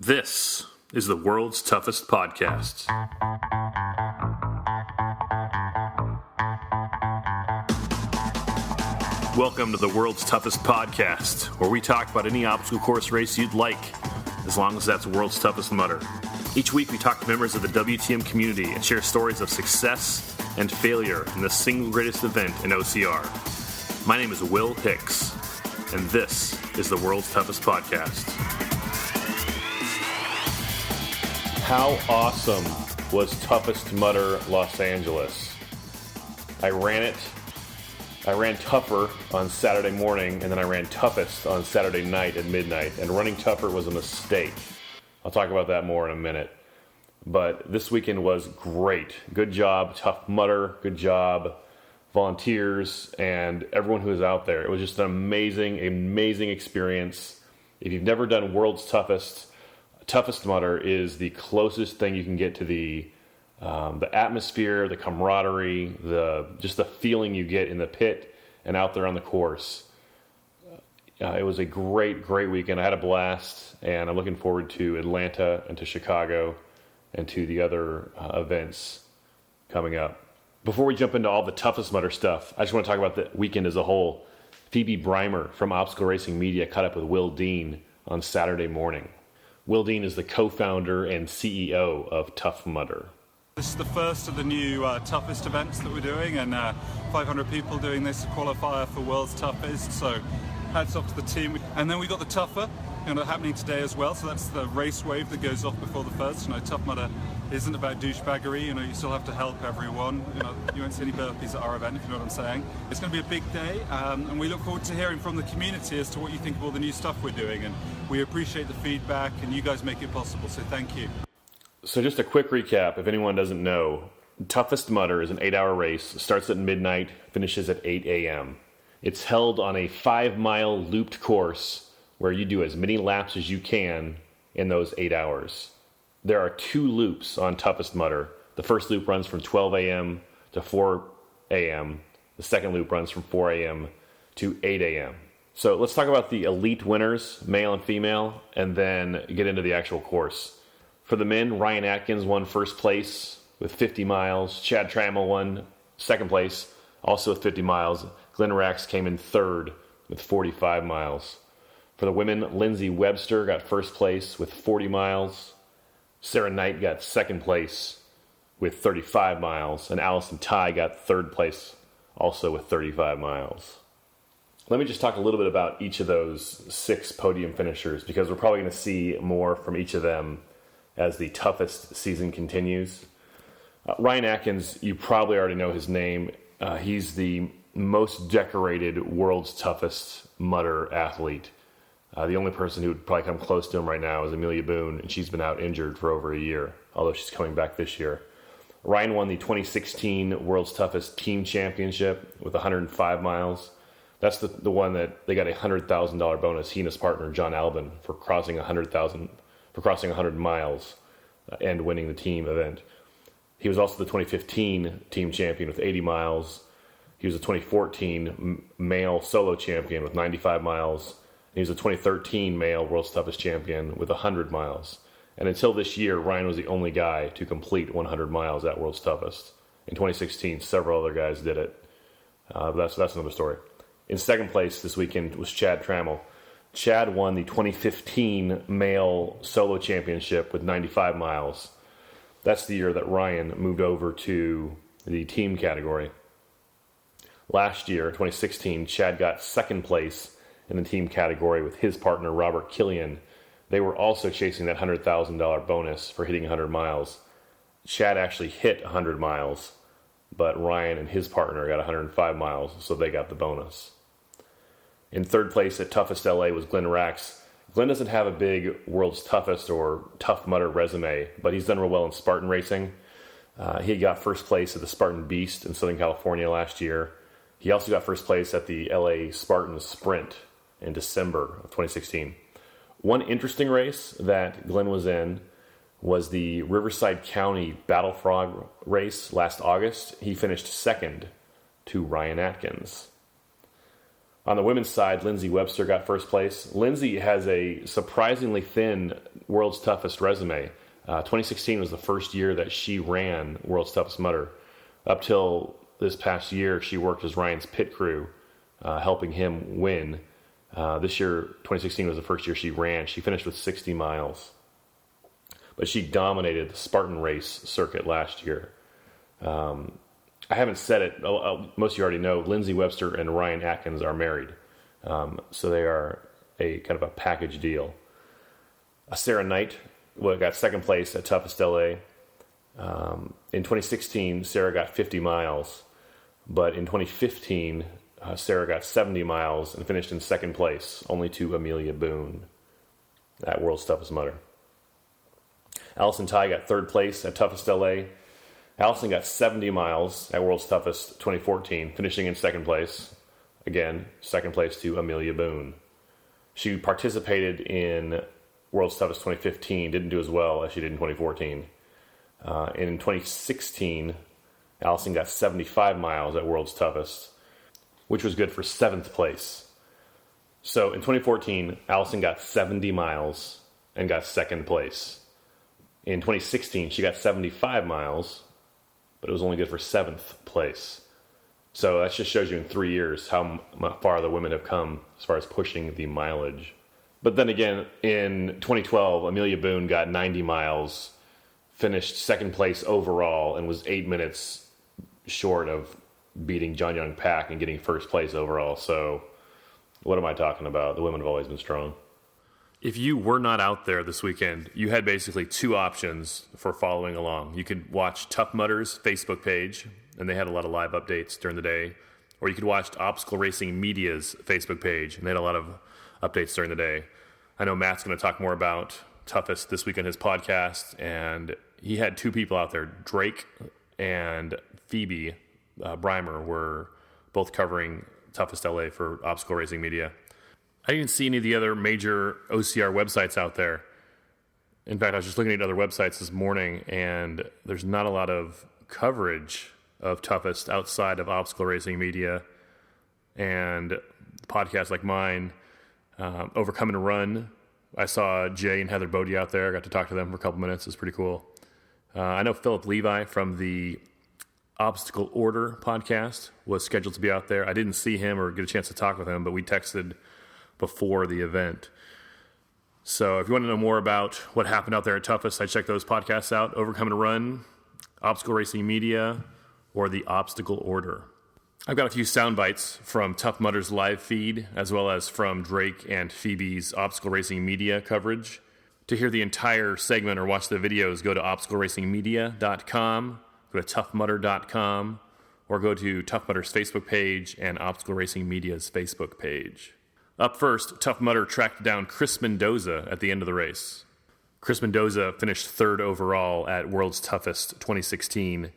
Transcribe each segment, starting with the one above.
This is the world's toughest podcast. Welcome to the world's toughest podcast, where we talk about any obstacle course race you'd like, as long as that's world's toughest mudder. Each week we talk to members of the WTM community and share stories of success and failure in the single greatest event in OCR. My name is Will Hicks, and this is the world's toughest podcast. How awesome was Toughest Mudder Los Angeles? I ran tougher on Saturday morning, and then I ran toughest on Saturday night at midnight, and running tougher was a mistake. I'll talk about that more in a minute. But this weekend was great. Good job, Tough Mudder. Good job, volunteers, and everyone who was out there. It was just an amazing experience. If you've never done World's Toughest Mudder is the closest thing you can get to the atmosphere, the camaraderie, just the feeling you get in the pit and out there on the course. It was a great weekend. I had a blast, and I'm looking forward to Atlanta and to Chicago and to the other events coming up. Before we jump into all the Toughest Mudder stuff, I just want to talk about the weekend as a whole. Phoebe Breimer from Obstacle Racing Media caught up with Will Dean on Saturday morning. Will Dean is the co-founder and CEO of Tough Mudder. This is the first of the new toughest events that we're doing, and 500 people doing this qualifier for World's Toughest, so hats off to the team. And then we got the Tougher, happening today as well, so that's the race wave that goes off before the first. Tough Mudder isn't about douchebaggery, you still have to help everyone. You won't see any burpees at our event, if you know what I'm saying. It's going to be a big day, and we look forward to hearing from the community as to what you think of all the new stuff we're doing, and we appreciate the feedback, and you guys make it possible, so thank you. So just a quick recap, if anyone doesn't know, Toughest Mudder is an 8-hour race, starts at midnight, finishes at 8 a.m. It's held on a 5-mile looped course where you do as many laps as you can in those 8 hours. There are 2 loops on Toughest Mudder. The first loop runs from 12 a.m. to 4 a.m. The second loop runs from 4 a.m. to 8 a.m. So let's talk about the elite winners, male and female, and then get into the actual course. For the men, Ryan Atkins won first place with 50 miles. Chad Trammell won second place, also with 50 miles. Glenn Rax came in third with 45 miles. For the women, Lindsay Webster got first place with 40 miles. Sarah Knight got second place with 35 miles. And Allison Ty got third place also with 35 miles. Let me just talk a little bit about each of those 6 podium finishers, because we're probably going to see more from each of them as the toughest season continues. Ryan Atkins, you probably already know his name. He's the most decorated world's toughest mudder athlete. The only person who would probably come close to him right now is Amelia Boone, and she's been out injured for over a year, although she's coming back this year. Ryan won the 2016 World's Toughest Team Championship with 105 miles. That's the one that they got a $100,000 bonus, he and his partner John Albin, for crossing 100 miles and winning the team event. He was also the 2015 team champion with 80 miles. He was the 2014 male solo champion with 95 miles. He was the 2013 male World's Toughest champion with 100 miles. And until this year, Ryan was the only guy to complete 100 miles at World's Toughest. In 2016, several other guys did it. That's another story. In second place this weekend was Chad Trammell. Chad won the 2015 male solo championship with 95 miles. That's the year that Ryan moved over to the team category. Last year, 2016, Chad got second place in the team category with his partner, Robert Killian. They were also chasing that $100,000 bonus for hitting 100 miles. Chad actually hit 100 miles, but Ryan and his partner got 105 miles, so they got the bonus. In third place at Toughest L.A. was Glenn Rax. Glenn doesn't have a big World's Toughest or Tough Mudder resume, but he's done real well in Spartan racing. He got first place at the Spartan Beast in Southern California last year. He also got first place at the L.A. Spartan Sprint in December of 2016. One interesting race that Glenn was in was the Riverside County Battle Frog race last August. He finished second to Ryan Atkins. On the women's side, Lindsay Webster got first place. Lindsay has a surprisingly thin World's Toughest resume. 2016 was the first year that she ran World's Toughest Mudder. Up till this past year, she worked as Ryan's pit crew, helping him win. This year, 2016 was the first year she ran. She finished with 60 miles. But she dominated the Spartan race circuit last year. I haven't said it. Most of you already know, Lindsay Webster and Ryan Atkins are married. So they are a kind of a package deal. Sarah Knight got second place at Toughest L.A. In 2016, Sarah got 50 miles. But in 2015, Sarah got 70 miles and finished in second place, only to Amelia Boone at World's Toughest Mudder. Allison Ty got third place at Toughest L.A. Allison got 70 miles at World's Toughest 2014, finishing in second place. Again, second place to Amelia Boone. She participated in World's Toughest 2015, didn't do as well as she did in 2014. In 2016, Allison got 75 miles at World's Toughest, which was good for 7th place. So in 2014, Allison got 70 miles and got second place. In 2016, she got 75 miles, but it was only good for 7th place. So that just shows you in 3 years how far the women have come as far as pushing the mileage. But then again, in 2012, Amelia Boone got 90 miles, finished second place overall, and was 8 minutes short of beating John Young Pack and getting first place overall. So what am I talking about? The women have always been strong. If you were not out there this weekend, you had basically two options for following along. You could watch Tough Mudder's Facebook page, and they had a lot of live updates during the day. Or you could watch Obstacle Racing Media's Facebook page, and they had a lot of updates during the day. I know Matt's going to talk more about Toughest this week on his podcast, and he had two people out there. Drake and Phoebe Breimer were both covering Toughest LA for Obstacle Racing Media. I didn't see any of the other major OCR websites out there. In fact, I was just looking at other websites this morning, and there's not a lot of coverage of Toughest outside of Obstacle Racing Media and podcasts like mine. Overcome and Run. I saw Jay and Heather Bodie out there. I got to talk to them for a couple minutes. It was pretty cool. I know Philip Levi from the Obstacle Order podcast was scheduled to be out there. I didn't see him or get a chance to talk with him, but we texted before the event. So if you want to know more about what happened out there at Toughest, I check those podcasts out. Overcome and Run, Obstacle Racing Media, or the Obstacle Order. I've got a few sound bites from Tough Mudder's live feed, as well as from Drake and Phoebe's Obstacle Racing Media coverage. To hear the entire segment or watch the videos, go to obstacleracingmedia.com, go to toughmudder.com, or go to Tough Mudder's Facebook page and Obstacle Racing Media's Facebook page. Up first, Tough Mudder tracked down Chris Mendoza at the end of the race. Chris Mendoza finished third overall at World's Toughest 2016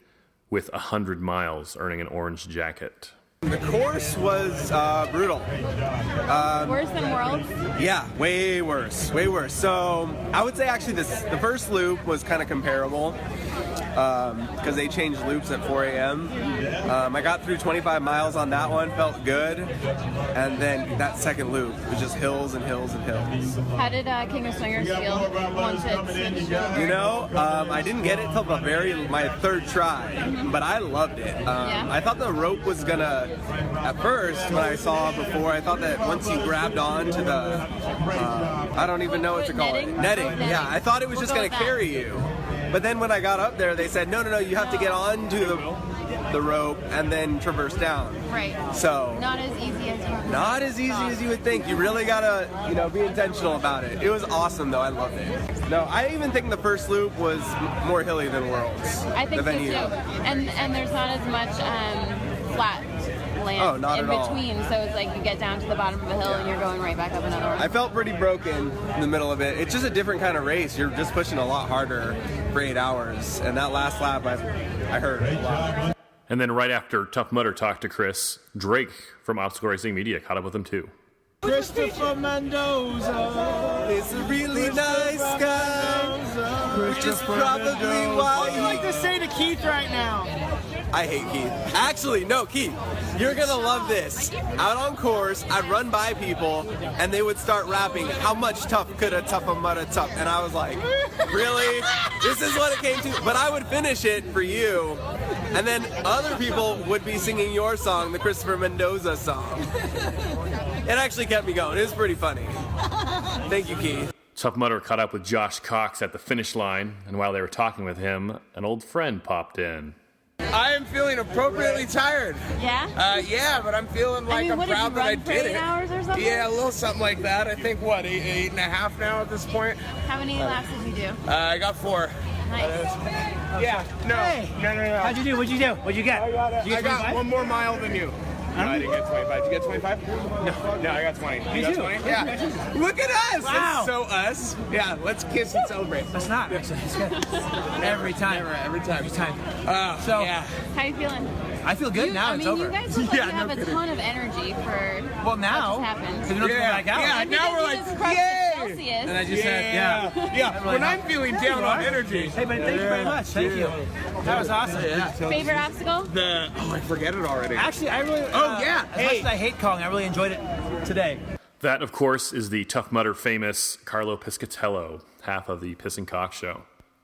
with 100 miles, earning an orange jacket. The course was brutal. Worse than Worlds? Yeah, way worse. So I would say actually the first loop was kind of comparable because they changed loops at 4 a.m. I got through 25 miles on that one, felt good. And then that second loop was just hills and hills and hills. How did King of Swingers feel once it switched over? You know, I didn't get it till my third try, but I loved it. Yeah. I thought the rope was gonna, at first, when I saw it before, I thought that once you grabbed on to the, I don't even know what to call it. Netting. Yeah, I thought it was just gonna carry you. But then when I got up there, they said, no, you have to get onto the rope and then traverse down. Right. So not as easy as you would think. You really gotta, be intentional about it. It was awesome though. I loved it. No, I even think the first loop was more hilly than Worlds. I think so too. And there's not as much flat land in between, so it's like you get down to the bottom of a hill and you're going right back up another one. I felt pretty broken in the middle of it. It's just a different kind of race. You're just pushing a lot harder for 8 hours, and that last lap I hurt a lot. And then right after Tough Mudder talked to Chris, Drake from Obstacle Racing Media caught up with him too. Christopher Mendoza is a really nice guy, which is probably why. What would you like to say to Keith right now? I hate Keith. Actually, no, Keith, you're gonna love this. Out on course, I'd run by people, and they would start rapping, how much tough could a tougher mudder tough? And I was like, really? This is what it came to? But I would finish it for you, and then other people would be singing your song, the Christopher Mendoza song. It actually kept me going. It was pretty funny. Thank you, Keith. Tough Mudder caught up with Josh Cox at the finish line, and while they were talking with him, an old friend popped in. I am feeling appropriately tired. Yeah? Yeah, but I'm feeling like I'm proud that I did it. Hours or something? Yeah, a little something like that. I think, eight and a half now at this point? How many laps did you do? I got 4. Nice. Yeah, no. Hey. No. How'd you do? What'd you get? I got 1 more mile than you. No, I didn't get 25. Did you get 25? No, I got 20. You got 20? Yeah. Look at us. Wow. It's so us. Yeah, let's kiss and celebrate. That's not actually. It's good. Every time. Every time. So yeah. How you feeling? I feel good now. It's over. You guys look like you have a ton of energy for Well, now. what just happened. Because we don't come back out. Yeah, And now because we're you like, just crushed yay! the Celsius. And I just said, Yeah. When I'm feeling down on energy. Hey, but thank you very much. Thank you. That was awesome. Favorite obstacle? I forget it already. Actually, I really. yeah. As much as I hate calling, I really enjoyed it today. That, of course, is the Tough Mudder famous Carlo Piscatello, half of the Piss and Cox show.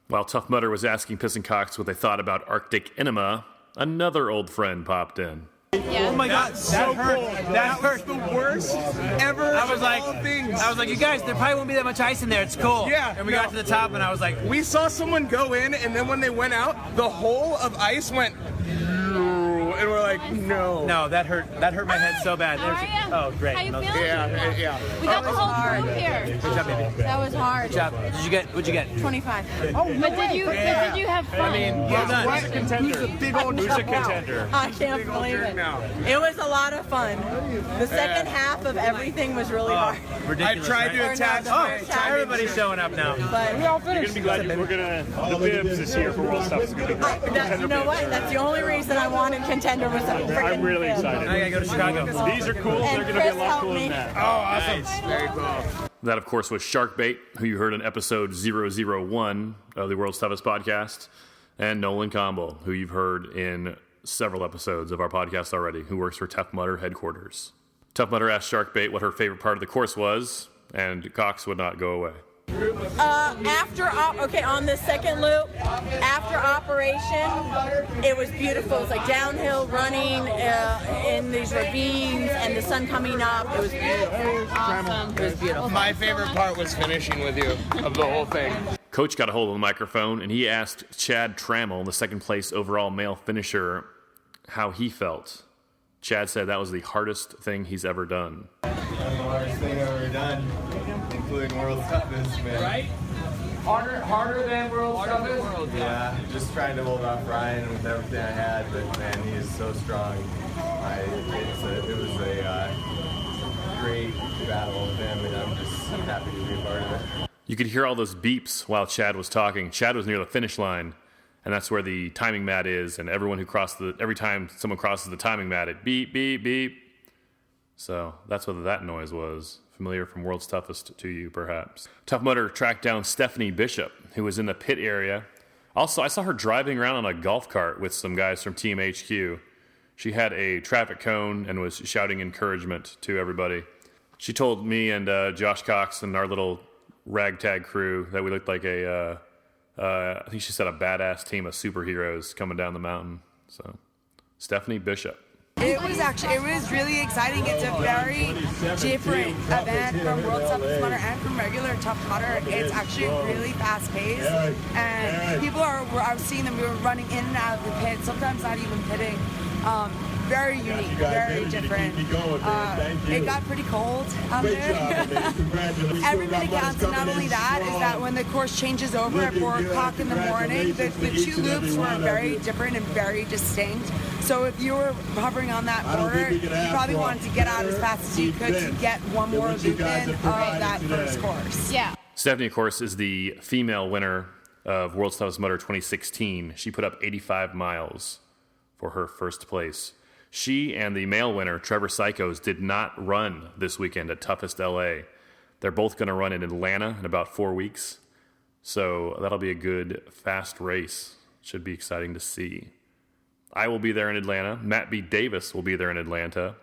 While Tough Mudder was asking Piss and Cox what they thought about Arctic enema, another old friend popped in. Yeah. Oh my God, that hurt. That hurt. The worst ever. I was like, things. you guys, there probably won't be that much ice in there. It's cool. Yeah, And we got to the top, and I was like, We saw someone go in, and then when they went out, the whole of ice went, and we're like, no. no, that hurt. That hurt my head so bad. How are you? Oh, great. How you No, feeling? Yeah. We got the whole crew here. Good job, baby. That was hard. Good job. What'd you get? 25. But did you have fun? I mean, well done. Who's a contender? Who's a contender? I can't believe it. Now. It was a lot of fun. The second half of everything was really hard. I Ridiculous. tried to right? attach no, my time Everybody's showing up now. But You're gonna be glad we're gonna the bibs this year for World Stuff is gonna be great. you know what? That's the only reason I wanted contender was a freaking I'm really bib. excited. I gotta go to Chicago. These are cool. And They're gonna be a Chris lot helped cooler me. than that. Oh, awesome. Very cool. That, of course, was Sharkbait, who you heard in episode 001 of the World's Toughest Podcast, and Nolan Kombol, who you've heard in several episodes of our podcast already, who works for Tough Mudder headquarters. Tough Mudder asked Sharkbait what her favorite part of the course was, and Cox would not go away. On the second loop, after operation, it was beautiful. It was like downhill running in these ravines and the sun coming up. It was beautiful. Awesome. It was beautiful. My favorite part was finishing with you of the whole thing. Coach got a hold of the microphone, and he asked Chad Trammell, the second place overall male finisher, how he felt. Chad said that was the hardest thing he's ever done. The hardest thing I've ever done, including World's Toughest, man. Right? Harder than World's Toughest? Yeah, just trying to hold off Ryan with everything I had, but man, he is so strong. It was a great battle with him, and I'm just happy to be a part of it. You could hear all those beeps while Chad was talking. Chad was near the finish line, and that's where the timing mat is, and every time someone crosses the timing mat, it beep, beep, beep. So that's what that noise was. Familiar from World's Toughest to you, perhaps. Tough Mudder tracked down Stephanie Bishop, who was in the pit area. Also, I saw her driving around on a golf cart with some guys from Team HQ. She had a traffic cone and was shouting encouragement to everybody. She told me and Josh Cox and our little ragtag crew that we looked like I think she said a badass team of superheroes coming down the mountain. So, Stephanie Bishop. It was really exciting. It's a very different event from World Toughest Mudder and from regular Tough Mudder. It's actually really fast paced, and people I was seeing them, we were running in and out of the pit, sometimes not even pitting. Very unique, very different. It got pretty cold out there. Every minute counts, and not only that, is that when the course changes over at 4 o'clock in the morning, the 2 loops were very different and very distinct. So if you were hovering on that border, you probably wanted to get out as fast as you could to get one more loop in of that first course. Yeah. Stephanie, of course, is the female winner of World's Toughest Mudder 2016. She put up 85 miles for her first place. She and the male winner, Trevor Psychos, did not run this weekend at Toughest L.A. They're both going to run in Atlanta in about 4 weeks. So that'll be a good, fast race. Should be exciting to see. I will be there in Atlanta. Matt B. Davis will be there in Atlanta.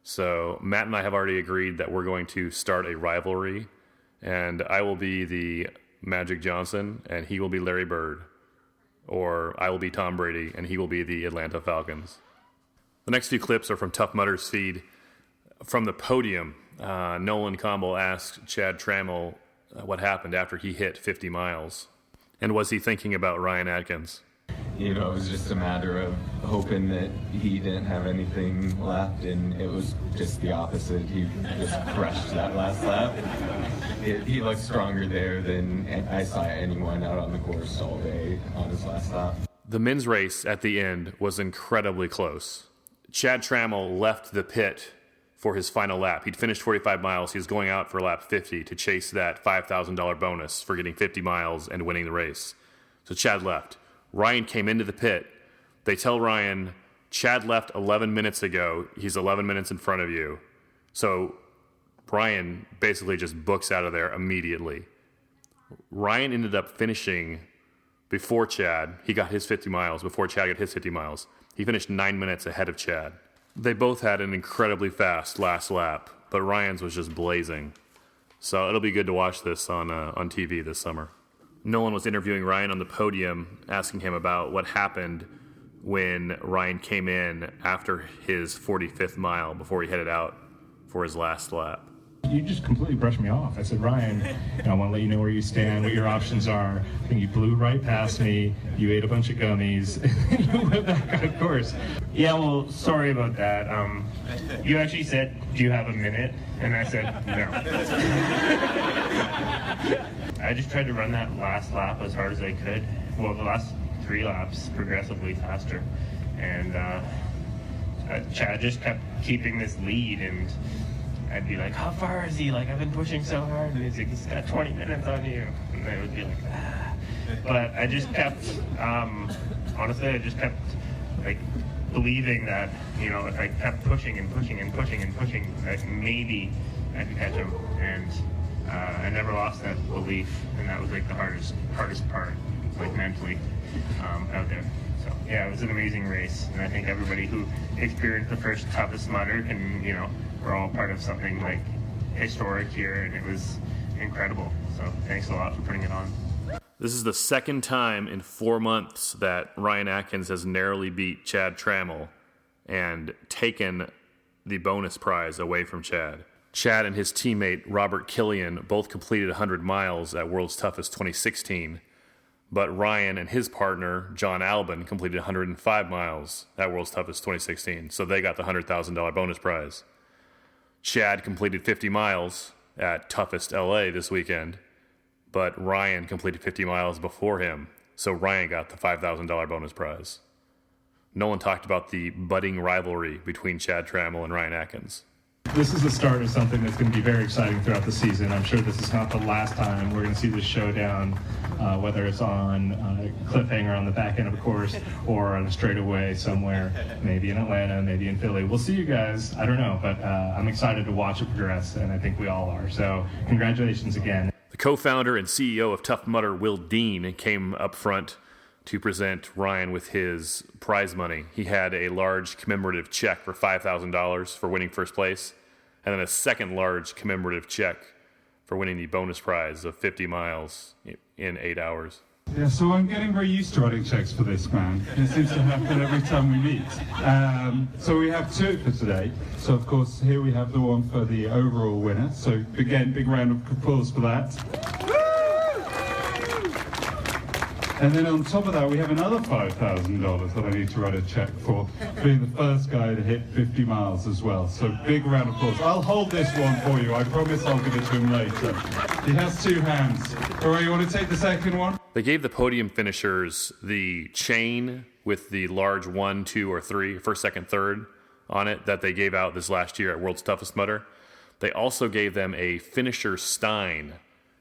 So Matt and I have already agreed that we're going to start a rivalry, and I will be the Magic Johnson, and he will be Larry Bird. Or I will be Tom Brady, and he will be the Atlanta Falcons. The next few clips are from Tough Mudder's feed. From the podium, Nolan Kombol asked Chad Trammell what happened after he hit 50 miles. And was he thinking about Ryan Atkins? You know, it was just a matter of hoping that he didn't have anything left, and it was just the opposite. He just crushed that last lap. He looked stronger there than I saw anyone out on the course all day on his last lap. The men's race at the end was incredibly close. Chad Trammell left the pit for his final lap. He'd finished 45 miles. He was going out for lap 50 to chase that $5,000 bonus for getting 50 miles and winning the race. So Chad left. Ryan came into the pit. They tell Ryan, Chad left 11 minutes ago. He's 11 minutes in front of you. So Ryan basically just books out of there immediately. Ryan ended up finishing before Chad. He got his 50 miles before Chad got his 50 miles. He finished 9 minutes ahead of Chad. They both had an incredibly fast last lap, but Ryan's was just blazing. So it'll be good to watch this on TV this summer. Nolan was interviewing Ryan on the podium, asking him about what happened when Ryan came in after his 45th mile before he headed out for his last lap. You just completely brushed me off. I said, Ryan, I want to let you know where you stand, what your options are. I think you blew right past me. You ate a bunch of gummies. And you went back on course. Yeah, well, sorry about that. You actually said, do you have a minute? And I said, no. I just tried to run that last lap as hard as I could. Well, the last 3 laps progressively faster. And Chad just kept keeping this lead, and I'd be like, how far is he? Like, I've been pushing so hard. And he's like, he's got 20 minutes on you. And I would be like, ah. But I just kept, honestly, I just kept, like, believing that, if I kept pushing and pushing and pushing and pushing, that maybe I could catch him. And I never lost that belief. And that was, like, the hardest part, like, mentally out there. So, yeah, it was an amazing race. And I think everybody who experienced the first Toughest Mudder can, we're all part of something like historic here, and it was incredible. So thanks a lot for putting it on. This is the second time in 4 months that Ryan Atkins has narrowly beat Chad Trammell and taken the bonus prize away from Chad. Chad and his teammate Robert Killian both completed 100 miles at World's Toughest 2016, but Ryan and his partner John Albin completed 105 miles at World's Toughest 2016, so they got the $100,000 bonus prize. Chad completed 50 miles at Toughest L.A. this weekend, but Ryan completed 50 miles before him, so Ryan got the $5,000 bonus prize. Nolan talked about the budding rivalry between Chad Trammell and Ryan Atkins. This is the start of something that's going to be very exciting throughout the season. I'm sure this is not the last time we're going to see this showdown, whether it's on a cliffhanger on the back end of a course or on a straightaway somewhere, maybe in Atlanta, maybe in Philly. We'll see you guys. I don't know, but I'm excited to watch it progress, and I think we all are. So congratulations again. The co-founder and CEO of Tough Mudder, Will Dean, came up front to present Ryan with his prize money. He had a large commemorative check for $5,000 for winning first place, and then a second large commemorative check for winning the bonus prize of 50 miles in 8 hours. Yeah, so I'm getting very used to writing checks for this man. It seems to happen every time we meet. So we have 2 for today. So of course here we have the one for the overall winner. So again, big round of applause for that. And then on top of that, we have another $5,000 that I need to write a check for being the first guy to hit 50 miles as well. So big round of applause. I'll hold this one for you. I promise I'll give it to him later. He has 2 hands. All right, you want to take the second one? They gave the podium finishers the chain with the large 1, 2, or 3, first, second, third on it that they gave out this last year at World's Toughest Mudder. They also gave them a finisher stein,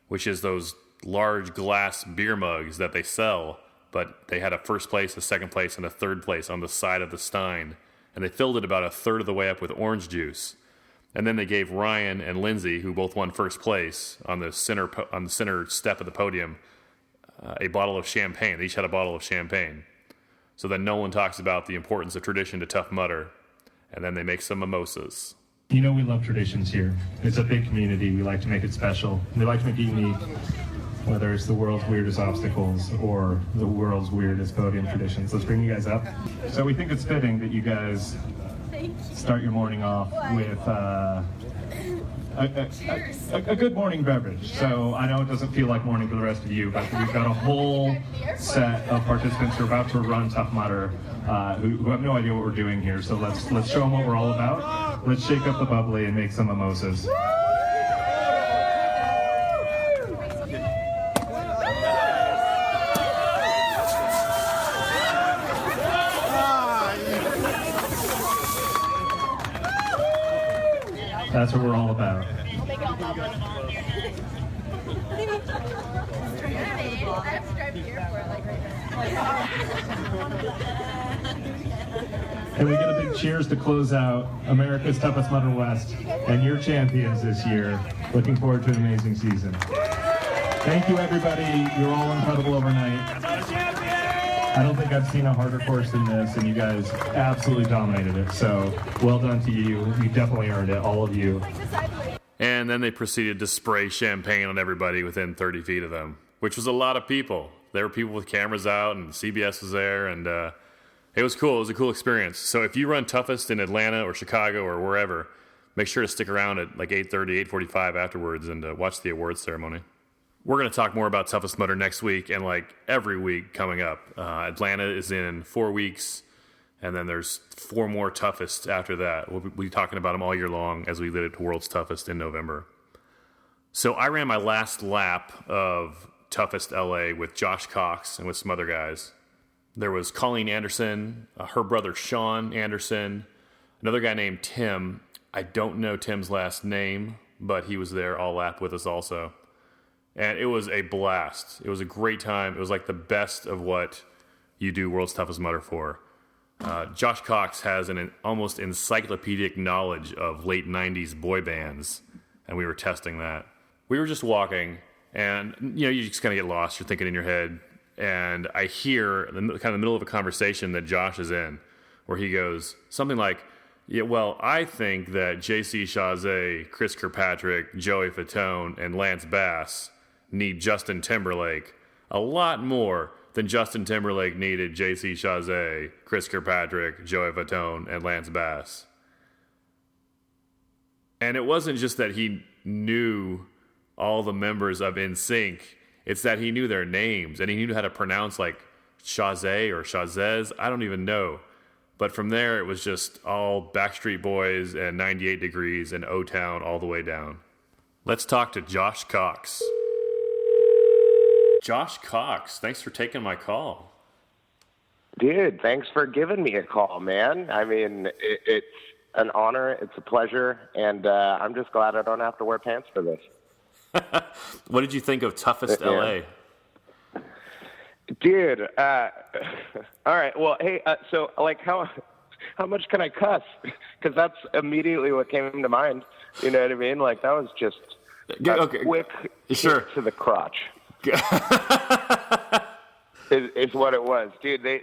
which is those large glass beer mugs that they sell, but they had a first place, a second place, and a third place on the side of the stein, and they filled it about a third of the way up with orange juice. And then they gave Ryan and Lindsay, who both won first place on the center step of the podium, a bottle of champagne. They each had a bottle of champagne. So then Nolan talks about the importance of tradition to Tough Mudder, and then they make some mimosas. You know we love traditions here. It's a big community. We like to make it special. We like to make it unique, whether it's the world's weirdest obstacles or the world's weirdest podium traditions. Let's bring you guys up. So we think it's fitting that you guys start your morning off with a good morning beverage. So I know it doesn't feel like morning for the rest of you, but we've got a whole set of participants who are about to run Tough Mudder who have no idea what we're doing here. So let's show them what we're all about. Let's shake up the bubbly and make some mimosas. That's what we're all about. And we get a big cheers to close out America's Toughest Mudder West and your champions this year. Looking forward to an amazing season. Thank you, everybody. You're all incredible overnight. I don't think I've seen a harder course than this, and you guys absolutely dominated it. So well done to you. You definitely earned it, all of you. And then they proceeded to spray champagne on everybody within 30 feet of them, which was a lot of people. There were people with cameras out, and CBS was there, and it was cool. It was a cool experience. So if you run Toughest in Atlanta or Chicago or wherever, make sure to stick around at like 8:30, 8:45 afterwards and watch the awards ceremony. We're going to talk more about Toughest Mudder next week and like every week coming up. Atlanta is in 4 weeks, and then there's 4 more Toughest after that. We'll be talking about them all year long as we lead up to World's Toughest in November. So I ran my last lap of Toughest L.A. with Josh Cox and with some other guys. There was Colleen Anderson, her brother Sean Anderson, another guy named Tim. I don't know Tim's last name, but he was there all lap with us also. And it was a blast. It was a great time. It was like the best of what you do World's Toughest Mudder for. Josh Cox has an almost encyclopedic knowledge of late 90s boy bands, and we were testing that. We were just walking, and you just kind of get lost. You're thinking in your head, and I hear kind of the middle of a conversation that Josh is in, where he goes something like, "Yeah, well, I think that J.C. Chazé, Chris Kirkpatrick, Joey Fatone, and Lance Bass need Justin Timberlake a lot more than Justin Timberlake needed J.C. Chazé, Chris Kirkpatrick, Joey Fatone, and Lance Bass." And it wasn't just that he knew all the members of NSYNC, it's that he knew their names, and he knew how to pronounce like Chazé or Chazez. I don't even know. But from there, it was just all Backstreet Boys and 98 Degrees and O-Town all the way down. Let's talk to Josh Cox. Josh Cox, thanks for taking my call. Dude, thanks for giving me a call, man. I mean, it's an honor. It's a pleasure. And I'm just glad I don't have to wear pants for this. What did you think of Toughest L.A.? Dude, all right. Well, hey, so like how much can I cuss? Because that's immediately what came to mind. You know what I mean? Like that was just a quick kick to the crotch. is what it was, dude. They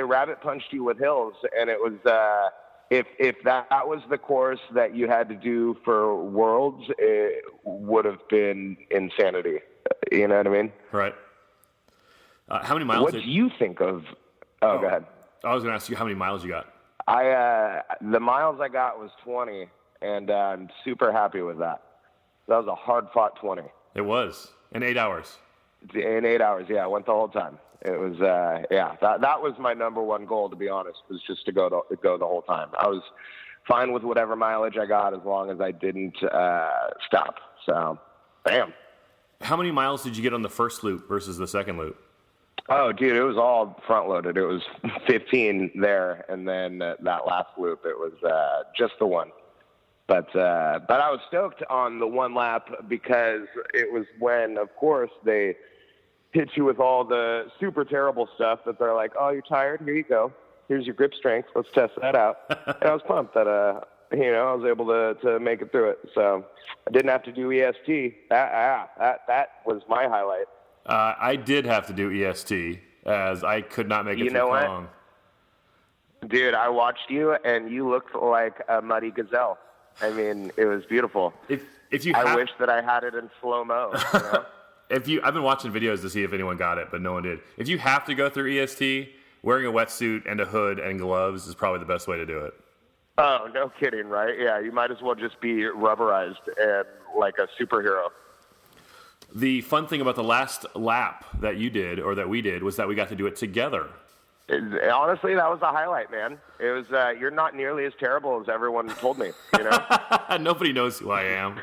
rabbit punched you with hills, and it was if that was the course that you had to do for Worlds, it would have been insanity. You know what I mean? Right. How many miles? What do you think of? Oh, go ahead. I was going to ask you how many miles you got. The miles I got was 20, and I'm super happy with that. That was a hard-fought 20. It was in 8 hours. In 8 hours, yeah. I went the whole time. It was, that was my number one goal, to be honest, was just to go the whole time. I was fine with whatever mileage I got as long as I didn't stop. So, bam. How many miles did you get on the first loop versus the second loop? Oh, dude, it was all front-loaded. It was 15 there, and then that last loop, it was just the one. But I was stoked on the one lap because it was when, of course, they hit you with all the super terrible stuff that they're like, "Oh, you're tired? Here you go. Here's your grip strength. Let's test that out." And I was pumped that I was able to make it through it. So I didn't have to do EST. That was my highlight. I did have to do EST as I could not make it through Kong. Dude, I watched you, and you looked like a muddy gazelle. I mean, it was beautiful. I wish that I had it in slow-mo. You know? I've been watching videos to see if anyone got it, but no one did. If you have to go through EST, wearing a wetsuit and a hood and gloves is probably the best way to do it. Oh, no kidding, right? Yeah, you might as well just be rubberized and like a superhero. The fun thing about the last lap that you did, or that we did, was that we got to do it together. Honestly, that was the highlight, man. It was, you're not nearly as terrible as everyone told me, you know? Nobody knows who I am.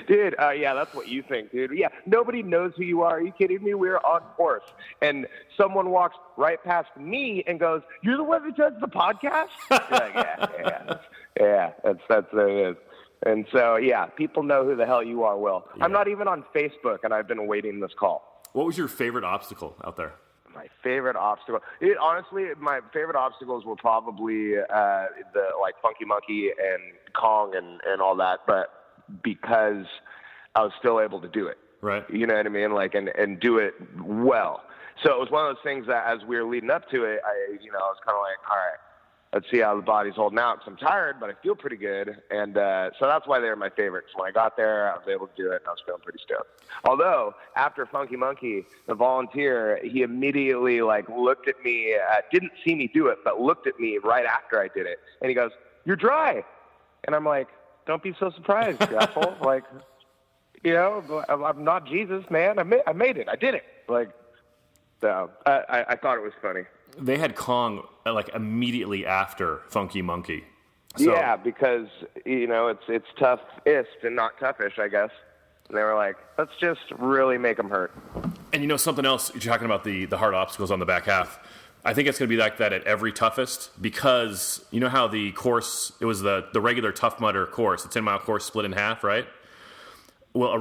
Dude, yeah, that's what you think, dude. Yeah, nobody knows who you are. Are you kidding me? We're on course. And someone walks right past me and goes, "You're the one that does the podcast?" You're like, yeah, that's what it is. And so, yeah, people know who the hell you are, Will. Yeah. I'm not even on Facebook, and I've been awaiting this call. What was your favorite obstacle out there? My favorite obstacle? Honestly, my favorite obstacles were probably the Funky Monkey and Kong and all that, but because I was still able to do it. Right. You know what I mean? And do it well. So it was one of those things that as we were leading up to it, I was kind of like, all right, let's see how the body's holding out. Because I'm tired, but I feel pretty good. And so that's why they were my favorites. When I got there, I was able to do it, and I was feeling pretty stoked. Although, after Funky Monkey, the volunteer, he immediately looked at me, didn't see me do it, but looked at me right after I did it. And he goes, "You're dry." And I'm like, "Don't be so surprised, you asshole." I'm not Jesus, man. I made it. I did it. So I thought it was funny. They had Kong immediately after Funky Monkey. So, yeah, because it's toughest and not toughish, I guess. And they were like, let's just really make them hurt. And something else, you're talking about the hard obstacles on the back half. I think it's going to be like that at every toughest, because you know how the course, it was the regular Tough Mudder course, the 10-mile course split in half, right? Well, a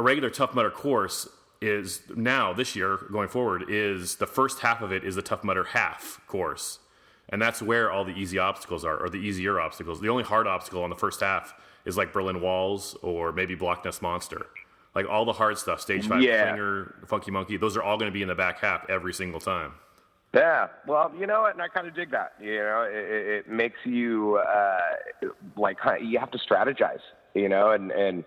regular Tough Mudder course is now, this year, going forward, is the first half of it is the Tough Mudder half course. And that's where all the easy obstacles are, or the easier obstacles. The only hard obstacle on the first half is Berlin Walls or maybe Block Ness Monster. All the hard stuff, Stage 5 Clinger, Funky Monkey, those are all going to be in the back half every single time. Yeah, well, you know what, and I kind of dig that. It makes you, you have to strategize, and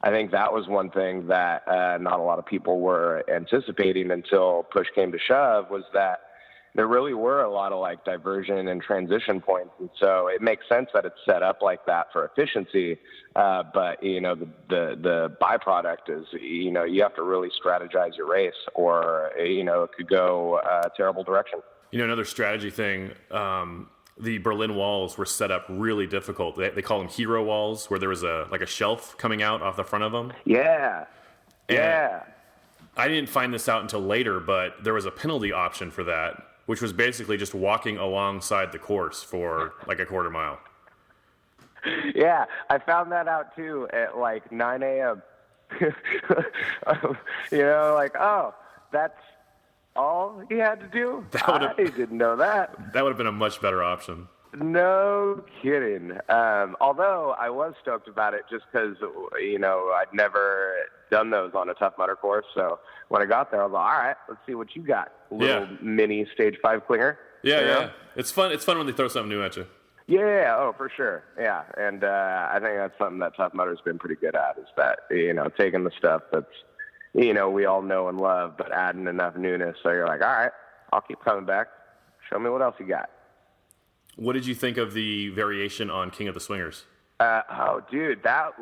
I think that was one thing that not a lot of people were anticipating until push came to shove, was that there really were a lot of diversion and transition points. And so it makes sense that it's set up like that for efficiency. But, the byproduct is, you have to really strategize your race, or, it could go a terrible direction. Another strategy thing, the Berlin walls were set up really difficult. They call them hero walls, where there was a shelf coming out off the front of them. Yeah. And yeah. I didn't find this out until later, but there was a penalty option for that, which was basically just walking alongside the course for a quarter mile. Yeah, I found that out too at 9 a.m. Oh, that's all he had to do? I didn't know that. That would have been a much better option. No kidding. Although I was stoked about it just because, I'd never done those on a Tough Mudder course. So when I got there, I was like, all right, let's see what you got. Little mini Stage 5 clinger. Yeah. It's fun. It's fun when they throw something new at you. Yeah, oh, for sure. Yeah, and I think that's something that Tough Mudder's been pretty good at, is that, taking the stuff that's, we all know and love, but adding enough newness so you're like, all right, I'll keep coming back. Show me what else you got. What did you think of the variation on King of the Swingers? Oh, dude, that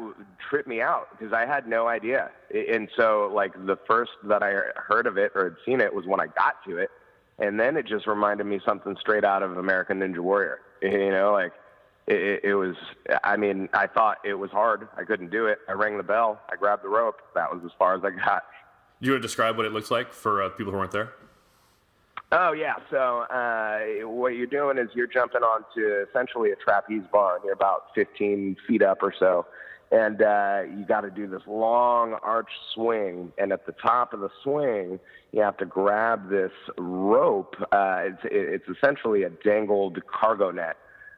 tripped me out because I had no idea. And so, the first that I heard of it or had seen it was when I got to it. And then it just reminded me something straight out of American Ninja Warrior. It was, I thought it was hard. I couldn't do it. I rang the bell. I grabbed the rope. That was as far as I got. You want to describe what it looks like for people who weren't there? Oh, yeah. So what you're doing is you're jumping onto essentially a trapeze bar, and you're about 15 feet up or so. And you got to do this long arch swing. And at the top of the swing, you have to grab this rope. It's essentially a dangled cargo net.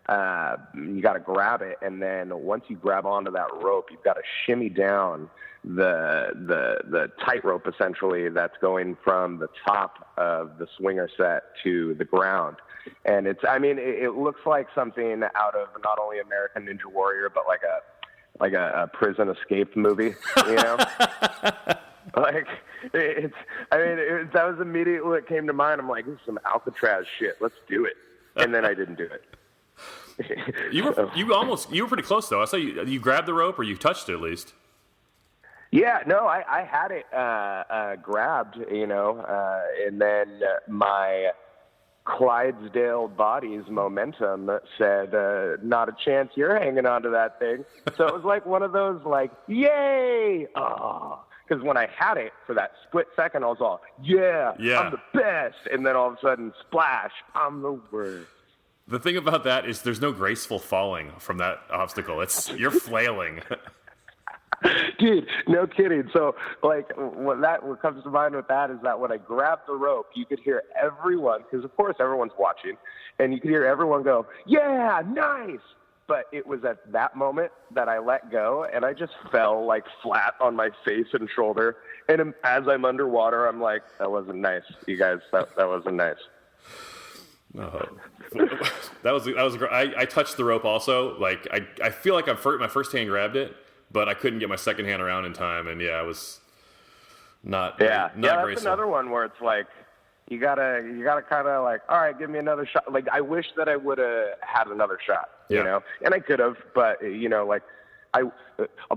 you got to grab it, and then once you grab onto that rope, you've got to shimmy down the tightrope essentially that's going from the top of the swinger set to the ground. And it looks like something out of not only American Ninja Warrior, but like a prison escape movie, you know? Like, that was immediately what came to mind. I'm like, this is some Alcatraz shit. Let's do it. And then I didn't do it. You were pretty close though. I saw you grabbed the rope, or you touched it at least. Yeah, no, I had it grabbed, and then my Clydesdale body's momentum said, not a chance you're hanging on to that thing. So it was like one of those, like, yay! Oh. Because when I had it for that split second, I was all, yeah, I'm the best. And then all of a sudden, splash, I'm the worst. The thing about that is there's no graceful falling from that obstacle. You're flailing. Dude, no kidding. So, like, what comes to mind with that is that when I grabbed the rope, you could hear everyone, because of course everyone's watching, and you could hear everyone go, yeah, nice. But it was at that moment that I let go, and I just fell, like, flat on my face and shoulder. And as I'm underwater, I'm like, that wasn't nice, you guys. That wasn't nice. No. That was great. I touched the rope also. Like, I feel like my first hand grabbed it, but I couldn't get my second hand around in time, and it was not that's graceful. another one where it's like you gotta kind of like, all right, give me another shot. Like, I wish that I would have had another shot, you know, and I could have, but like I'll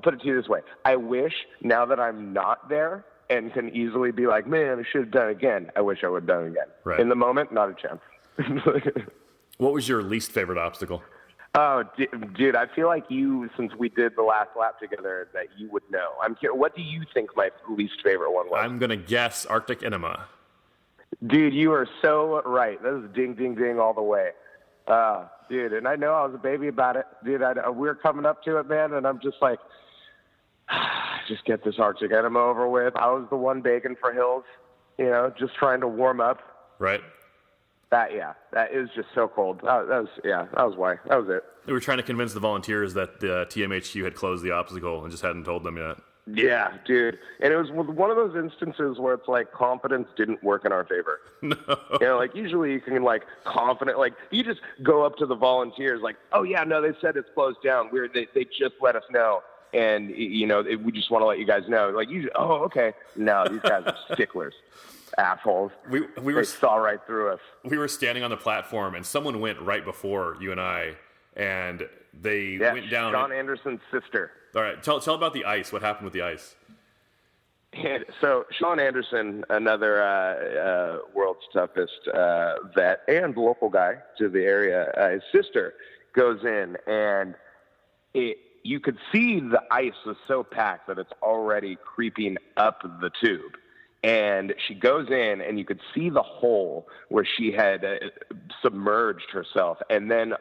put it to you this way: I wish now that I'm not there and can easily be like, man, I should have done it again. I wish I would have done it again. Right. In the moment, not a chance. What was your least favorite obstacle? Oh, dude, I feel like since we did the last lap together, that you would know. I'm curious, what do you think my least favorite one was? I'm going to guess Arctic Enema. Dude, you are so right. This is ding, ding, ding all the way. Dude, and I know I was a baby about it. Dude, we were coming up to it, man, and I'm just like, just get this Arctic Enema over with. I was the one begging for hills, just trying to warm up. Right. That is just so cold. That was why. That was it. We were trying to convince the volunteers that the TMHQ had closed the obstacle and just hadn't told them yet. Yeah, dude. And it was one of those instances where it's like confidence didn't work in our favor. No. Like usually you can like confident, like you just go up to the volunteers like, oh yeah, no, they said it's closed down. They just let us know. And, we just want to let you guys know. Like, oh, okay. No, these guys are sticklers. Assholes. They saw right through us. We were standing on the platform, and someone went right before you and I, and they went down. Sean Anderson's sister. All right, tell about the ice. What happened with the ice? And so Sean Anderson, another world's toughest vet and local guy to the area, his sister goes in, and you could see the ice was so packed that it's already creeping up the tube. And she goes in, and you could see the hole where she had submerged herself. And then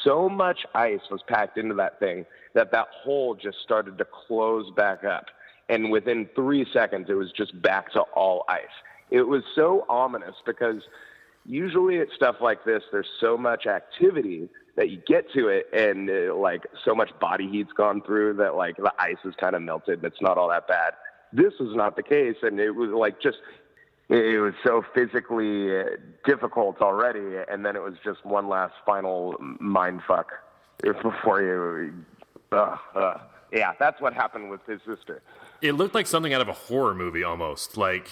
so much ice was packed into that thing that hole just started to close back up. And within 3 seconds, it was just back to all ice. It was so ominous because usually at stuff like this, there's so much activity that you get to it, and like so much body heat's gone through that like the ice is kind of melted, and it's not all that bad. This was not the case, and it was like it was so physically difficult already, and then it was just one last final mind fuck before you. Yeah, that's what happened with his sister. It looked like something out of a horror movie almost, like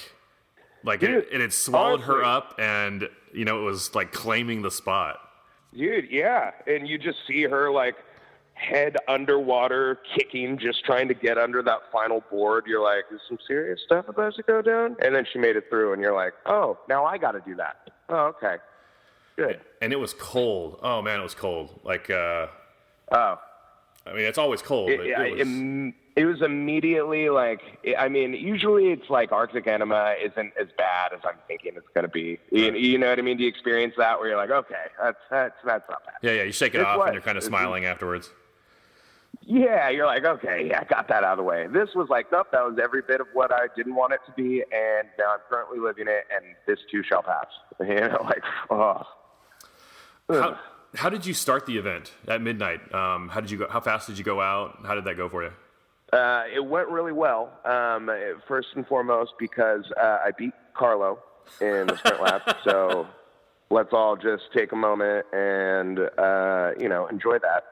it had swallowed her up, and it was like claiming the spot. Dude, yeah, and you just see her like head underwater, kicking, just trying to get under that final board. You're like, is some serious stuff about to go down? And then she made it through, and you're like, oh, now I got to do that. Oh, okay. Good. And it was cold. Oh, man, it was cold. Like, I mean, it's always cold. But it was immediately like, usually it's like Arctic Enema isn't as bad as I'm thinking it's going to be. You know what I mean? Do you experience that where you're like, okay, that's not bad. Yeah, you shake it off and you're kind of smiling afterwards. Yeah, you're like, okay, yeah, I got that out of the way. This was like, nope, that was every bit of what I didn't want it to be, and now I'm currently living it, and this too shall pass. Like, oh. How did you start the event at midnight? How did you go? How fast did you go out? How did that go for you? It went really well. First and foremost, because I beat Carlo in the sprint lap. So let's all just take a moment and enjoy that.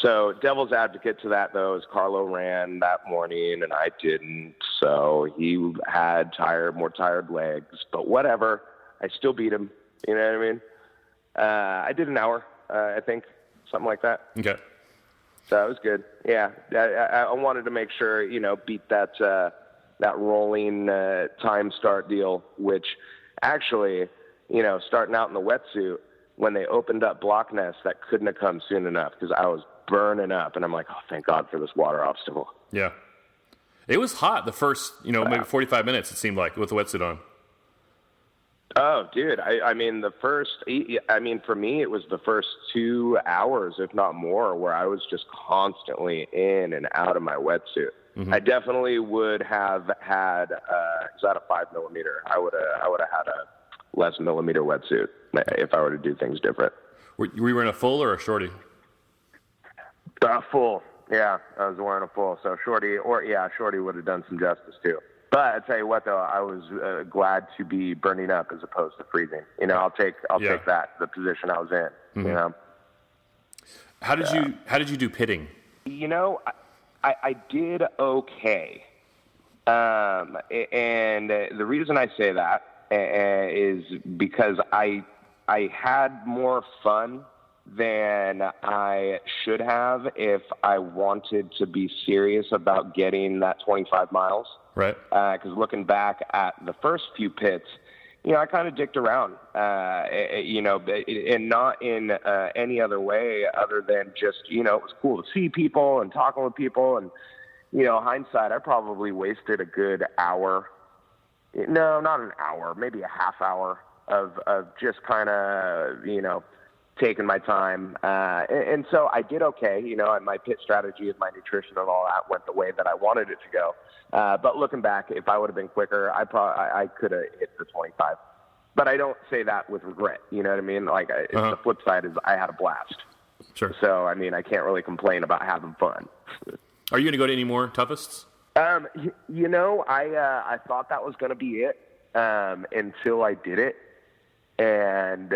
So devil's advocate to that, though, is Carlo ran that morning and I didn't. So he had more tired legs. But whatever. I still beat him. You know what I mean? I did an hour, I think, something like that. Okay. So it was good. Yeah, I wanted to make sure, beat that rolling time start deal, which actually, starting out in the wetsuit, when they opened up Block Nest, that couldn't have come soon enough because I was burning up, and I'm like, oh, thank God for this water obstacle. Yeah. It was hot the first, maybe 45 minutes, it seemed like, with the wetsuit on. Oh, dude. I mean, for me, it was the first 2 hours, if not more, where I was just constantly in and out of my wetsuit. Mm-hmm. I definitely would have had, is that a 5mm? I would have had a less millimeter wetsuit if I were to do things different. Were you wearing a full or a shorty? Full. Yeah, I was wearing a full. So shorty would have done some justice too. But I tell you what, though, I was glad to be burning up as opposed to freezing. I'll take that, the position I was in. Mm-hmm. How did you do pitting? I did okay, and the reason I say that is because I had more fun than I should have if I wanted to be serious about getting that 25 miles. Right. Because looking back at the first few pits, I kind of dicked around, and not in any other way other than just, it was cool to see people and talking with people. And, hindsight, I probably wasted a good hour. No, not an hour, maybe a half hour of just kind of, taking my time. And so I did okay. My pit strategy and my nutrition and all that went the way that I wanted it to go. But looking back, if I would have been quicker, I could have hit the 25. But I don't say that with regret. You know what I mean? Like, the flip side is I had a blast. Sure. So, I can't really complain about having fun. Are you going to go to any more Toughest? I thought that was going to be it until I did it. And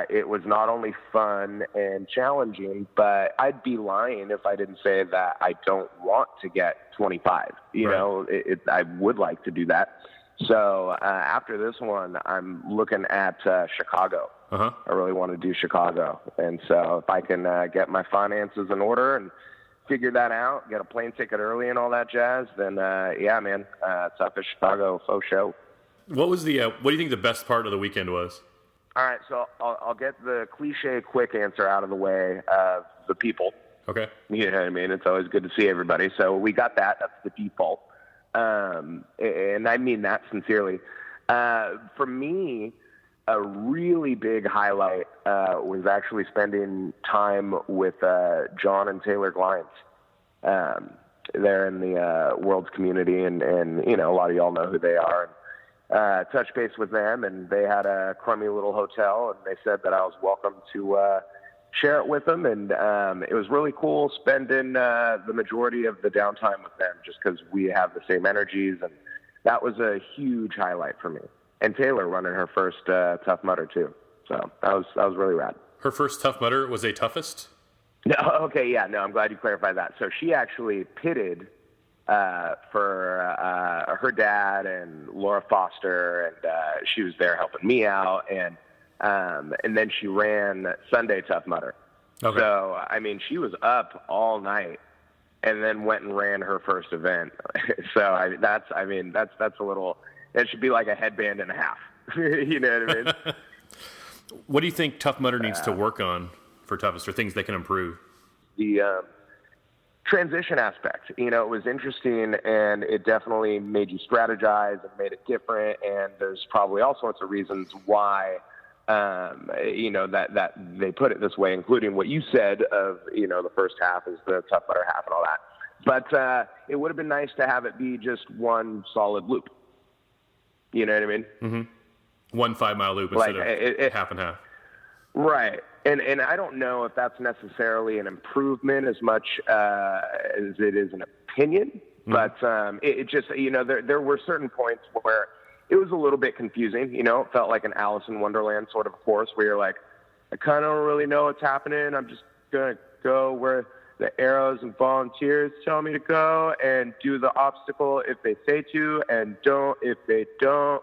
it was not only fun and challenging, but I'd be lying if I didn't say that I don't want to get 25. I would like to do that. So after this one, I'm looking at Chicago. Uh-huh. I really want to do Chicago. And so if I can get my finances in order and figure that out, get a plane ticket early and all that jazz, then, Toughest Chicago, faux show. What do you think the best part of the weekend was? All right, so I'll get the cliche quick answer out of the way of the people. Okay. You know what I mean? It's always good to see everybody. So we got that. That's the default. And I mean that sincerely. For me, a really big highlight was actually spending time with John and Taylor Glines. They're in the Worlds community, and a lot of y'all know who they are. Touch base with them, and they had a crummy little hotel, and they said that I was welcome to share it with them. And it was really cool spending the majority of the downtime with them just because we have the same energies, and that was a huge highlight for me. And Taylor running her first Tough Mudder too, so that was really rad. Her first Tough Mudder was a Toughest? No, okay, yeah, no, I'm glad you clarified that. So she actually pitted for her dad and Laura Foster, and she was there helping me out, and then she ran Sunday Tough Mudder. Okay. So she was up all night, and then went and ran her first event. So that's a little. It should be like a headband and a half. You know what I mean? What do you think Tough Mudder needs to work on for Toughest, or things they can improve? The transition aspect, it was interesting, and it definitely made you strategize and made it different. And there's probably all sorts of reasons why, that they put it this way, including what you said of, the first half is the Tough Mudder half and all that. But it would have been nice to have it be just one solid loop. You know what I mean? Mm-hmm. 1 5 mile loop instead of half and half. Right. And I don't know if that's necessarily an improvement as much as it is an opinion, but it just, there were certain points where it was a little bit confusing. It felt like an Alice in Wonderland sort of course where you're like, I kind of don't really know what's happening. I'm just going to go where the arrows and volunteers tell me to go and do the obstacle if they say to, and don't if they don't,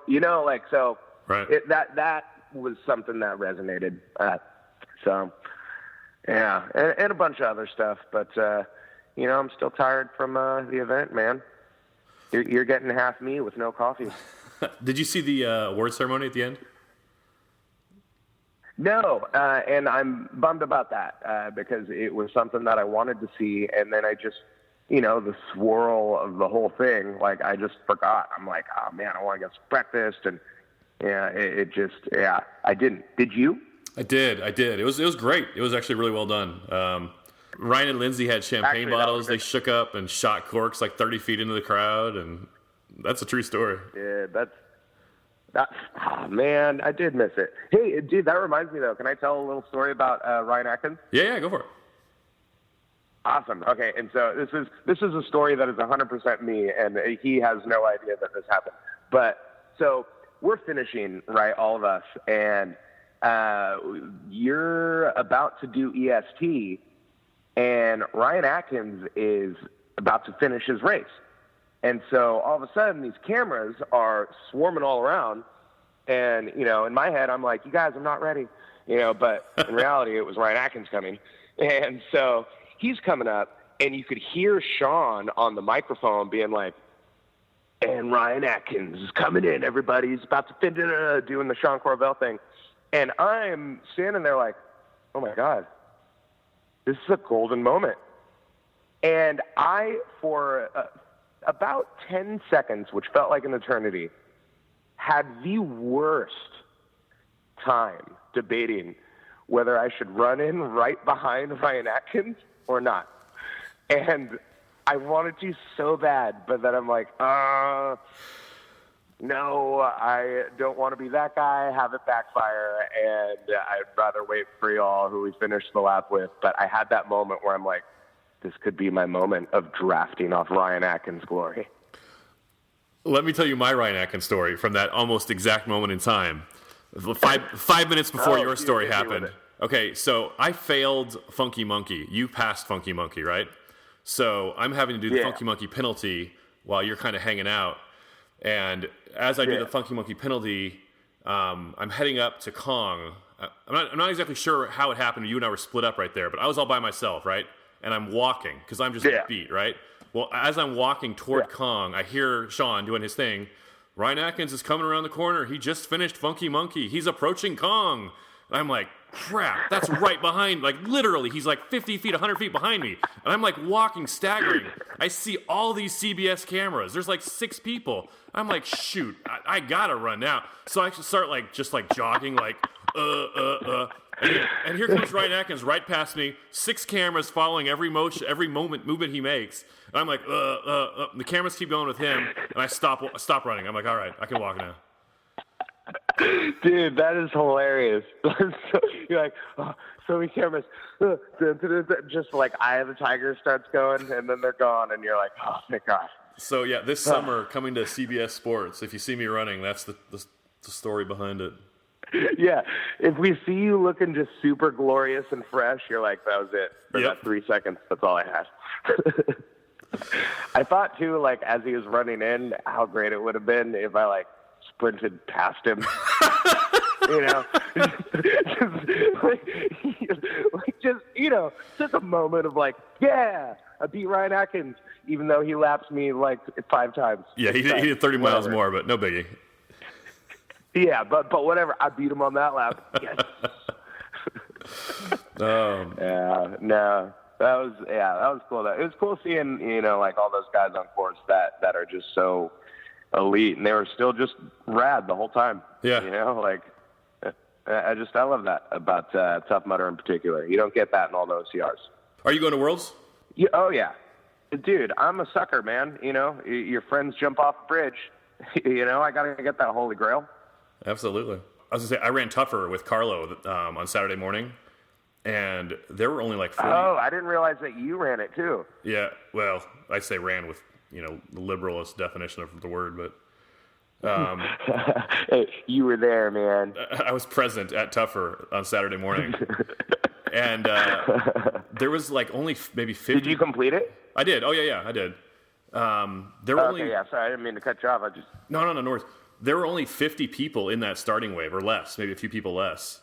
so right. That was something that resonated. So, yeah, and a bunch of other stuff. But, I'm still tired from the event, man. You're getting half me with no coffee. Did you see the award ceremony at the end? No, and I'm bummed about that because it was something that I wanted to see. And then I just, the swirl of the whole thing, like I just forgot. I'm like, oh, man, I want to get some breakfast. And, I didn't. Did you? I did. It was great. It was actually really well done. Ryan and Lindsay had champagne bottles. They shook up and shot corks like 30 feet into the crowd, and that's a true story. Yeah, oh, man, I did miss it. Hey, dude, that reminds me, though. Can I tell a little story about Ryan Atkins? Yeah, go for it. Awesome. Okay, and so this is a story that is 100% me, and he has no idea that this happened. But so we're finishing, right, all of us, and you're about to do EST, and Ryan Atkins is about to finish his race. And so all of a sudden, these cameras are swarming all around, and, in my head, I'm like, you guys, I'm not ready, but in reality, it was Ryan Atkins coming. And so he's coming up, and you could hear Sean on the microphone being like, and Ryan Atkins is coming in, everybody. He's about to finish doing the Sean Corvell thing. And I'm standing there like, oh, my God, this is a golden moment. And I, for about 10 seconds, which felt like an eternity, had the worst time debating whether I should run in right behind Ryan Atkins or not. And I wanted to so bad, but then I'm like, no, I don't want to be that guy, have it backfire, and I'd rather wait for y'all who we finished the lap with. But I had that moment where I'm like, this could be my moment of drafting off Ryan Atkins' glory. Let me tell you my Ryan Atkins story from that almost exact moment in time. 5 minutes before your story happened. Okay, so I failed Funky Monkey. You passed Funky Monkey, right? So I'm having to do the Funky Monkey penalty while you're kind of hanging out. And as I do the Funky Monkey penalty, I'm heading up to Kong. I'm not exactly sure how it happened. You and I were split up right there, but I was all by myself, right? And I'm walking because I'm just beat, right? Well, as I'm walking toward Kong, I hear Sean doing his thing. Ryan Atkins is coming around the corner. He just finished Funky Monkey. He's approaching Kong. And I'm like, crap, that's right behind, like literally, he's like 50 feet, 100 feet behind me. And I'm like walking, staggering. I see all these CBS cameras. There's like 6 people. I'm like, shoot, I gotta run now. So I start just jogging, like, And here comes Ryan Atkins right past me, 6 cameras following every movement he makes. And I'm like, the cameras keep going with him, and I stop running. I'm like, all right, I can walk now. Dude, that is hilarious. You're like, oh, so many cameras. Just like Eye of the Tiger starts going, and then they're gone, and you're like, oh, thank God. So, yeah, this summer, coming to CBS Sports, if you see me running, that's the story behind it. Yeah, if we see you looking just super glorious and fresh, you're like, that was it. For that 3 seconds, that's all I had. I thought, too, like, as he was running in, how great it would have been if I, sprinted past him. Just a moment of I beat Ryan Atkins, even though he laps me 5 times. Yeah, he did 30 miles more, but no biggie. Yeah, but whatever. I beat him on that lap. Yes. Yeah, no. That was cool. It was cool seeing, all those guys on course that are just so elite, and they were still just rad the whole time. Yeah. I love that about Tough Mudder in particular. You don't get that in all those OCRs. Are you going to Worlds? Yeah, oh, yeah. Dude, I'm a sucker, man. Your friends jump off a bridge. I got to get that holy grail. Absolutely. I was going to say, I ran tougher with Carlo on Saturday morning. And there were only like 40. Oh, I didn't realize that you ran it too. Yeah, well, I say ran with, the liberalist definition of the word, but hey, you were there, man. I was present at Tougher on Saturday morning. And there was like only maybe 50. Did you complete it? I did. Oh, yeah, I did. There were only... yeah, sorry, I didn't mean to cut you off. No worries. There were only 50 people in that starting wave, or less, maybe a few people less.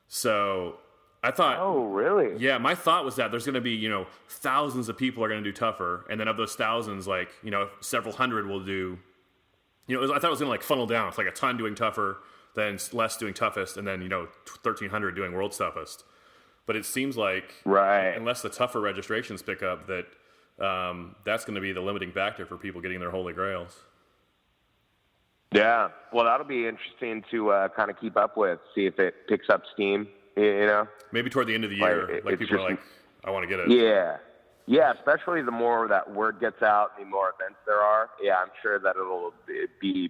So I thought... Oh, really? Yeah, my thought was that there's going to be, thousands of people are going to do Tougher, and then of those thousands, like, several hundred will do... I thought it was going to, like, funnel down. It's like a ton doing Tougher, then less doing Toughest, and then, 1,300 doing World's Toughest. But it seems like, unless the Tougher registrations pick up, that that's going to be the limiting factor for people getting their holy grails. Yeah, well, that'll be interesting to kind of keep up with, see if it picks up steam, Maybe toward the end of the year, like people are like, I want to get it. Yeah, especially the more that word gets out, the more events there are. Yeah, I'm sure that it'll be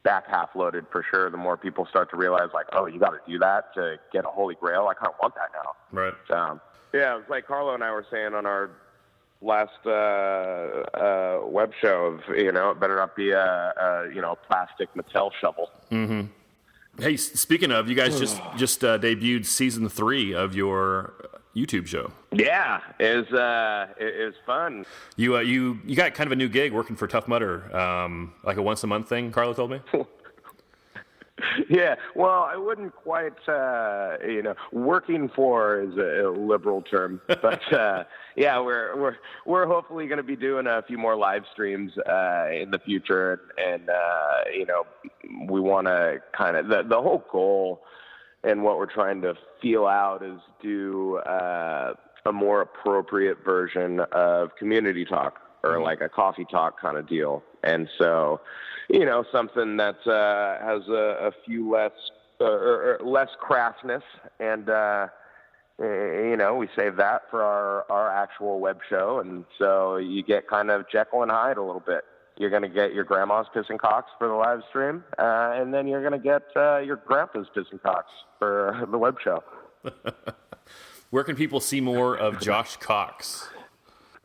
back half loaded for sure. The more people start to realize, like, oh, you got to do that to get a holy grail. I kind of want that now. Right. Yeah, it was like Carlo and I were saying on our last web show of, it better not be a plastic Mattel shovel. Mm-hmm. Hey, speaking of, you guys just debuted season 3 of your YouTube show. Yeah, it was fun. You got kind of a new gig working for Tough Mudder, like a once a month thing, Carlo told me. Yeah, well, I wouldn't quite, working for is a liberal term, but yeah, we're hopefully going to be doing a few more live streams in the future, and we want to kind of the whole goal and what we're trying to feel out is do a more appropriate version of community talk or like a coffee talk kind of deal, and so. Something that has a few less crassness, and we save that for our actual web show, and so you get kind of Jekyll and Hyde a little bit. You're going to get your grandma's pissing cocks for the live stream, and then you're going to get your grandpa's pissing cocks for the web show. Where can people see more of Josh Cox?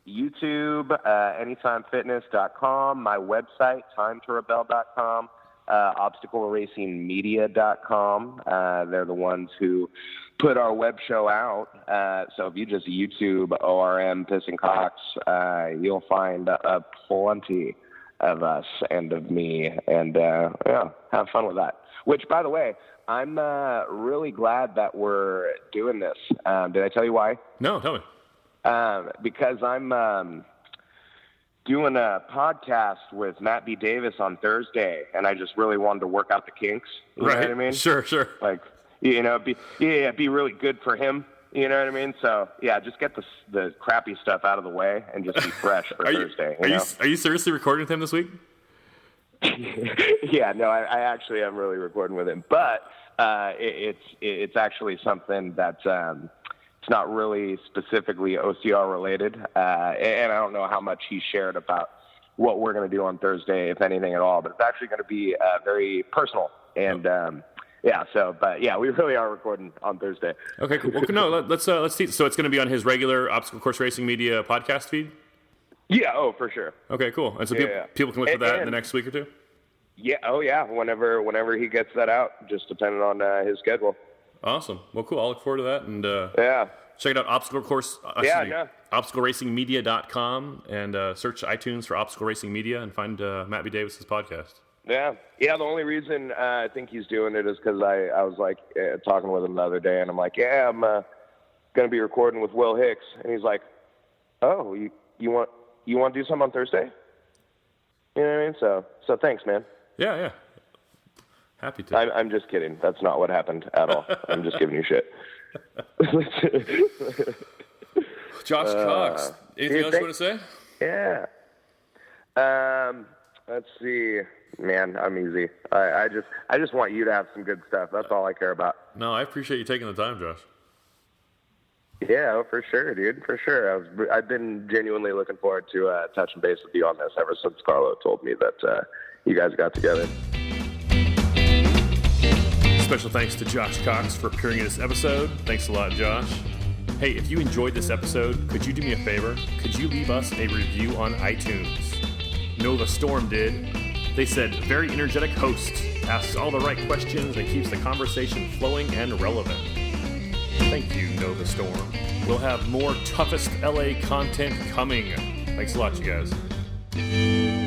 YouTube, anytimefitness.com, my website, timetorebel.com, obstacleracingmedia.com. They're the ones who put our web show out. So if you just YouTube ORM Pissing Cox, you'll find plenty of us and of me. And have fun with that. Which, by the way, I'm really glad that we're doing this. Did I tell you why? No, tell me. Because I'm doing a podcast with Matt B. Davis on Thursday, and I just really wanted to work out the kinks. You know what I mean? Sure. Like, it'd be really good for him. You know what I mean? So, yeah, just get the crappy stuff out of the way and just be fresh for Thursday. Are you seriously recording with him this week? Yeah, no, I actually am really recording with him, but it's actually something that. It's not really specifically OCR related, and I don't know how much he shared about what we're going to do on Thursday, if anything at all. But it's actually going to be very personal, and but we really are recording on Thursday. Okay, cool. Well, no, let's see. So it's going to be on his regular Obstacle Course Racing Media podcast feed. Yeah. Oh, for sure. Okay, cool. And so people can look for that in the next week or two. Yeah. Oh, yeah. Whenever he gets that out, just depending on his schedule. Awesome. Well, cool. I'll look forward to that. And check it out, obstacleracingmedia.com, and search iTunes for Obstacle Racing Media and find Matt B. Davis's podcast. Yeah. The only reason I think he's doing it is because I was like talking with him the other day, and I'm like, I'm going to be recording with Will Hicks, and he's like, oh, you want to do something on Thursday? You know what I mean? So thanks, man. Yeah. Happy to. I'm just kidding. That's not what happened at all. I'm just giving you shit. Josh Cox. Anything else you want to say? Yeah. Let's see. Man, I'm easy. I just want you to have some good stuff. That's all I care about. No, I appreciate you taking the time, Josh. Yeah, for sure, dude. For sure. I've been genuinely looking forward to touching base with you on this ever since Carlo told me that you guys got together. Special thanks to Josh Cox for appearing in this episode. Thanks a lot, Josh. Hey, if you enjoyed this episode, could you do me a favor? Could you leave us a review on iTunes? Nova Storm did. They said, very energetic host, asks all the right questions and keeps the conversation flowing and relevant. Thank you, Nova Storm. We'll have more Toughest LA content coming. Thanks a lot, you guys.